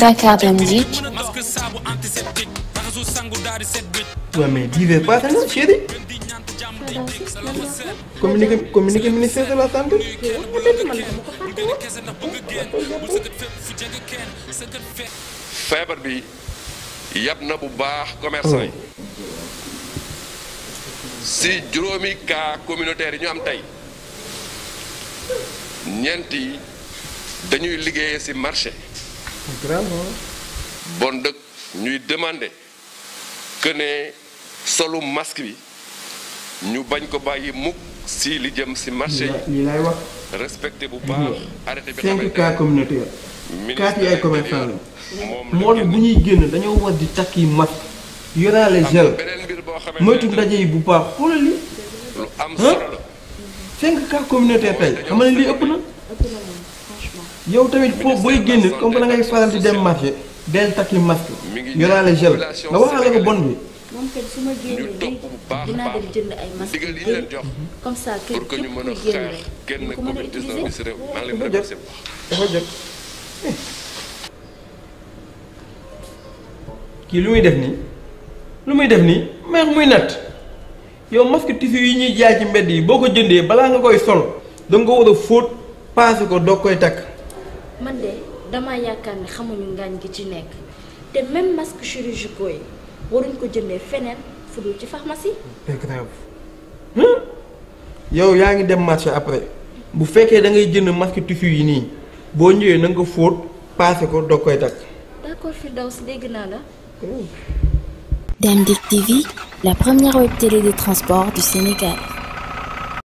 Dakar Dem Dikk. Ouais, mais divers pas ça, chérie. Communiqué ministère de la santé. feebar bi yab na bu baax commerçant yi si juróomi cas communautaire yi ñu am tey ñeent yi dañuy liggéeyee ci marché bon dëkk ñuy demander que ne solu masque bi ñu bañ ko bàyyi mukk si li jëm ci marché yi lii lay wax. respecté bu baax arrêté bi 5 cas communautaire. 4 yi ay commerçant la. moom moo tax bu ñuy génn dañoo war di takki masque. yoraale gel. beneen mbir boo xamante moytu ndaje yi bu baax xoolal li. lu am solo la 5 cas communautaire tey xam nga ne lii ëpp na. yow tamit foofu booy génn comme que da ngay faral di dem marché del takki masque yoraale gel nga waxaale ko bon bi. moom kay su ma génnee léegi dinaa dem jënd ay masques digal yi leen jox comme ça pour que ñu mën a xeex génn Covid 19 bi si réew maa ngi leen di remercier bu baax. dafa jot kii lu muy def nii lu muy def nii meex muy natt yow masque tissu yi ñuy jaay ci mbedd yi boo ko jëndee balaa nga koy sol danga ko war a fóot paase ko doog koy takk. man de damaa yaakaar ne xamuñu ngaañ gi ci nekk te même masques chirurgicaux yi waruñ ko jëndee feneen fu dul ci pharmacie. c'est grave yow yaa ngi dem marché après bu fekkee da ngay jënd masque tissu yi nii boo ñëwee na nga ko fóot paase ko doog koy takk. d'accord Firdaws dégg naa la. Dem Dikk TV, la première web télé des transports du Sénégal.